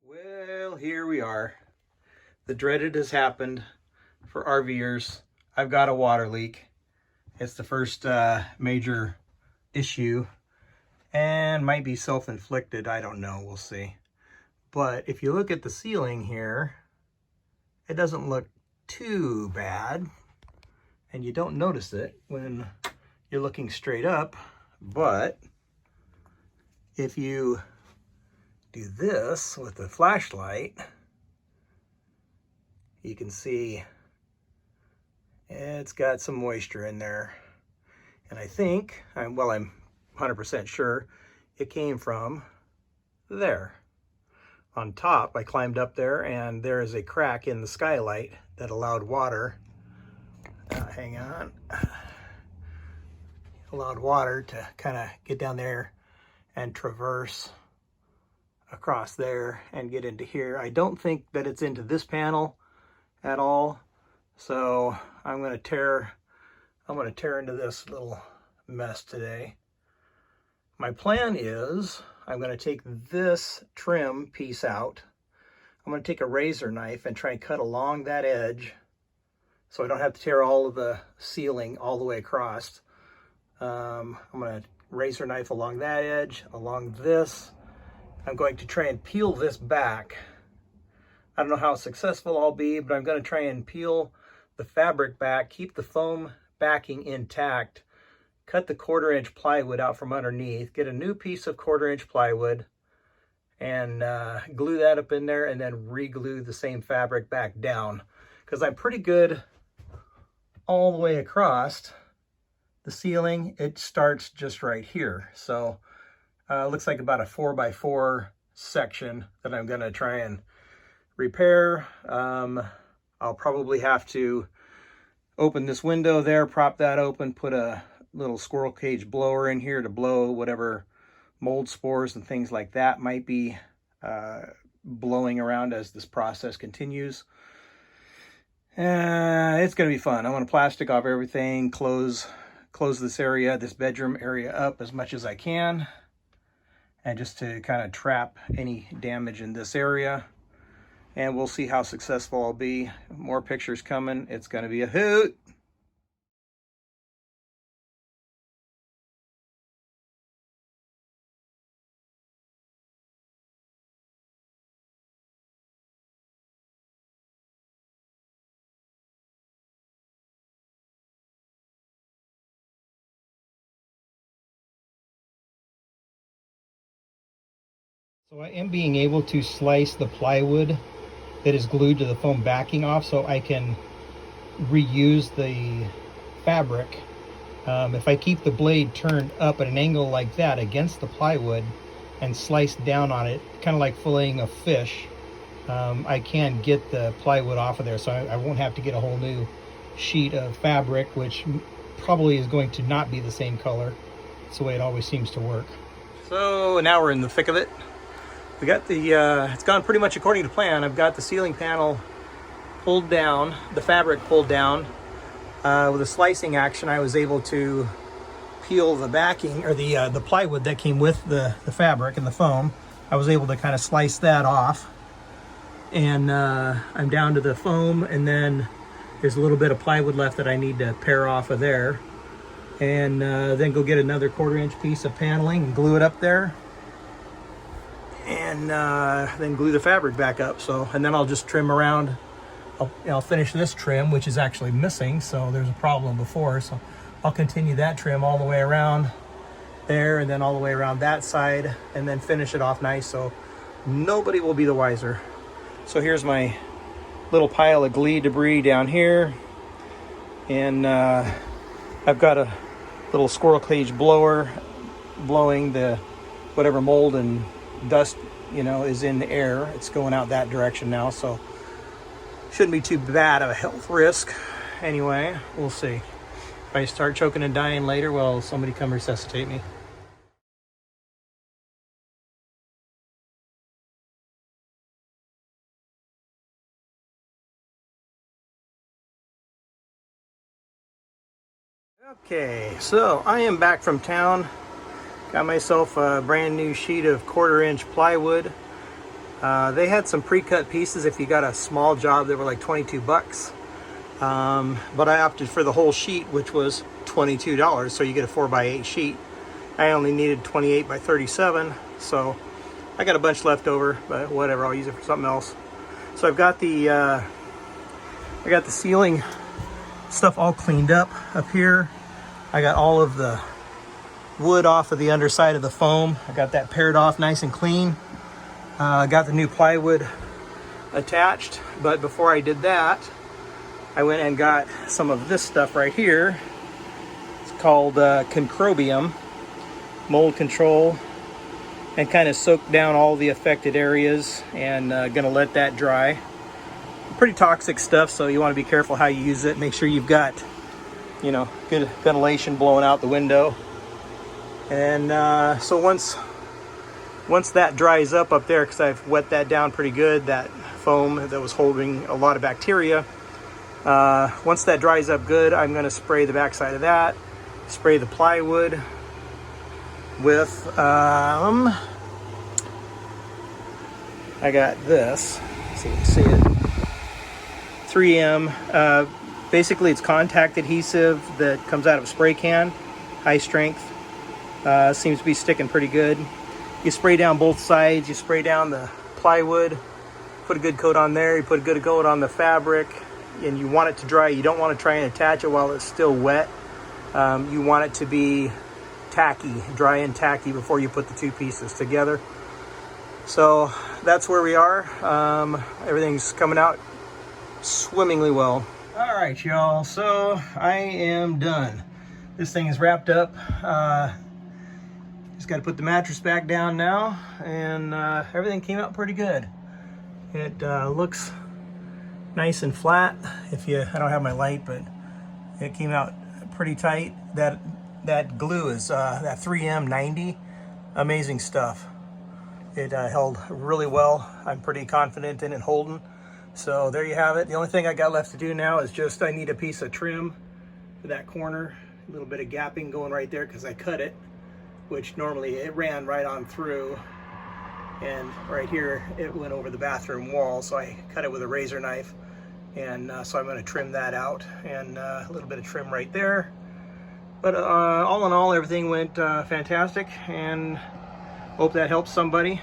Well, here we are. The dreaded has happened for RVers. I've got a water leak. It's the first major issue and might be self-inflicted. I don't know. We'll see. But if you look at the ceiling here, it doesn't look too bad. And you don't notice it when you're looking straight up. But if you do this with the flashlight, you can see it's got some moisture in there. And I think, I'm 100% sure, it came from there. On top, I climbed up there and there is a crack in the skylight that allowed water, allowed water to kind of get down there and traverse across there and get into here. I don't think that it's into this panel at all. So I'm going to tear into this little mess today. My plan is I'm going to take this trim piece out. I'm going to take a razor knife and try and cut along that edge so I don't have to tear all of the ceiling all the way across. I'm going to razor knife along that edge, along this. I'm going to try and peel this back. I don't know how successful I'll be, but I'm going to try and peel the fabric back, keep the foam backing intact, cut the 1/4-inch plywood out from underneath, get a new piece of 1/4-inch plywood, and glue that up in there, and then re-glue the same fabric back down. Because I'm pretty good all the way across the ceiling. It starts just right here. So it looks like about a 4x4 section that I'm going to try and repair. I'll probably have to open this window there, prop that open, put a little squirrel cage blower in here to blow whatever mold spores and things like that might be blowing around as this process continues. It's going to be fun. I want to plastic off everything, close this area, this bedroom area up as much as I can, and just to kind of trap any damage in this area. And we'll see how successful I'll be. More pictures coming. It's going to be a hoot. So I am being able to slice the plywood that is glued to the foam backing off so I can reuse the fabric. If I keep the blade turned up at an angle like that against the plywood and slice down on it, kind of like filleting a fish, I can get the plywood off of there, so I won't have to get a whole new sheet of fabric, which probably is going to not be the same color. It's the way it always seems to work. So now we're in the thick of it. We got the, it's gone pretty much according to plan. I've got the ceiling panel pulled down, the fabric pulled down. With a slicing action, I was able to peel the backing, or the plywood that came with the fabric and the foam. I was able to kind of slice that off. And I'm down to the foam, and then there's a little bit of plywood left that I need to pare off of there. And then go get another 1/4-inch piece of paneling and glue it up there. And then glue the fabric back up. So, and then I'll just trim around. I'll finish this trim, which is actually missing, so there's a problem before. So I'll continue that trim all the way around there, and then all the way around that side, and then finish it off nice so nobody will be the wiser. So here's my little pile of glee debris down here, and I've got a little squirrel cage blower blowing the whatever mold and dust, is in the air. It's going out that direction now, so shouldn't be too bad of a health risk. Anyway, we'll see. If I start choking and dying later, well, somebody come resuscitate me. Okay, so I am back from town. Got myself a brand new sheet of 1/4-inch plywood. They had some pre-cut pieces. If you got a small job, they were like 22 bucks. But I opted for the whole sheet, which was $22. So you get a 4x8 sheet. I only needed 28 by 37. So I got a bunch left over, but whatever, I'll use it for something else. So I've got the ceiling stuff all cleaned up here. I got all of the wood off of the underside of the foam. I got that pared off nice and clean. Got the new plywood attached, but before I did that, I went and got some of this stuff right here. It's called concrobium, mold control, and kind of soaked down all the affected areas, and gonna let that dry. Pretty toxic stuff, so you want to be careful how you use it. Make sure you've got, you know, good ventilation blowing out the window. And so once that dries up there, because I've wet that down pretty good, that foam that was holding a lot of bacteria, once that dries up good, I'm going to spray the backside of that, spray the plywood with I got this, so you can see it, 3M. Basically it's contact adhesive that comes out of a spray can, high strength. Seems to be sticking pretty good. You spray down both sides, you spray down the plywood, put a good coat on there, you put a good coat on the fabric, and you want it to dry. You don't want to try and attach it while it's still wet. You want it to be tacky, dry and tacky before you put the two pieces together. So that's where we are. Everything's coming out swimmingly well. All right, y'all, so I am done. This thing is wrapped up. Just got to put the mattress back down now, and everything came out pretty good. It looks nice and flat. I don't have my light, but it came out pretty tight. That glue is that 3M 90, amazing stuff. It held really well. I'm pretty confident in it holding. So there you have it. The only thing I got left to do now is just I need a piece of trim for that corner, a little bit of gapping going right there because I cut it, which normally it ran right on through, and right here it went over the bathroom wall, so I cut it with a razor knife, and so I'm going to trim that out, and a little bit of trim right there. But all in all, everything went fantastic, and hope that helps somebody.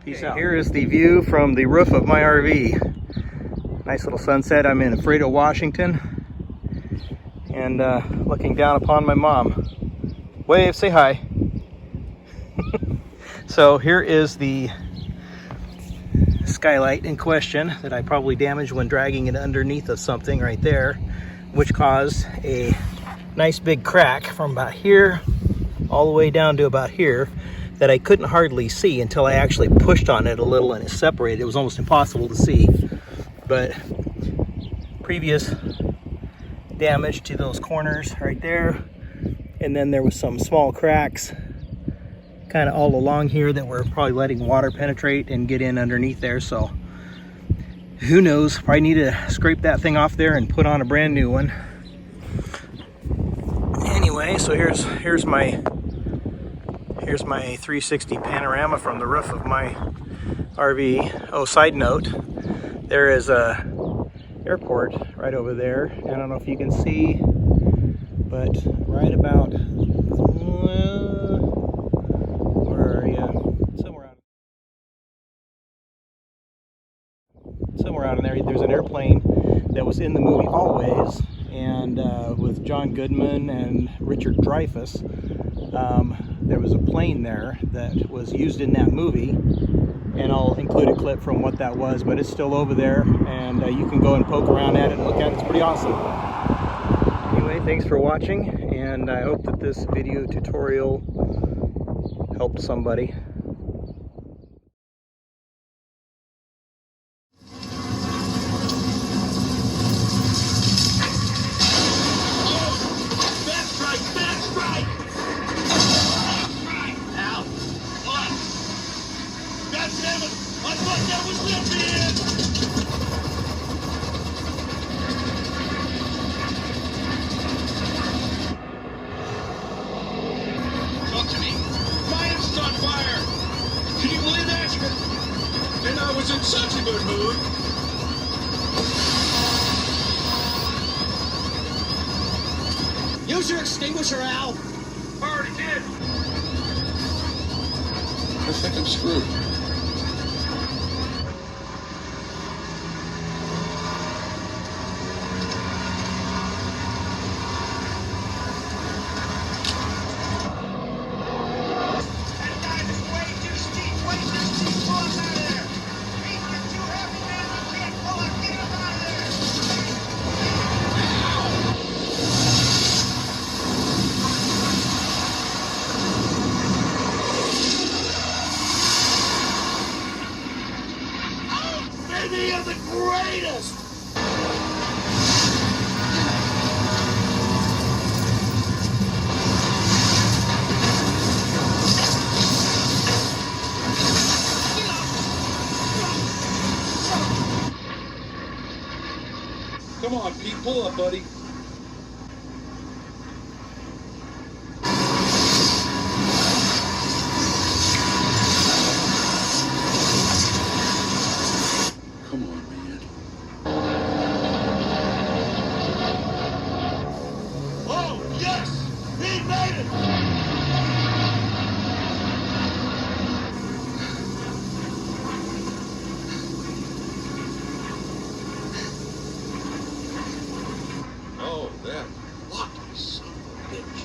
Peace out. Here is the view from the roof of my RV. Nice little sunset. I'm in Fredo, Washington, and looking down upon my mom. Wave, say hi. So here is the skylight in question that I probably damaged when dragging it underneath of something right there, which caused a nice big crack from about here all the way down to about here that I couldn't hardly see until I actually pushed on it a little and it separated. It was almost impossible to see. But previous damage to those corners right there, and then there was some small cracks kind of all along here that were probably letting water penetrate and get in underneath there. So who knows, probably need to scrape that thing off there and put on a brand new one. Anyway, so here's my 360 panorama from the roof of my RV. Oh, side note, there is a airport right over there. I don't know if you can see, but right about where are you? Somewhere out in there. There's an airplane that was in the movie Always, and with John Goodman and Richard Dreyfuss. There was a plane there that was used in that movie, and I'll include a clip from what that was, but it's still over there, and you can go and poke around at it and look at it. It's pretty awesome. Anyway, thanks for watching, and I hope that this video tutorial helped somebody. Talk to me. My house is on fire. Can you believe that? And I was in such a good mood. Use your extinguisher, Al. Already did. I think I'm screwed. Maybe you're the greatest! Come on, Pete, pull up, buddy. Come on, man. Oh, yes! He made it! Oh, that lucky son of a bitch.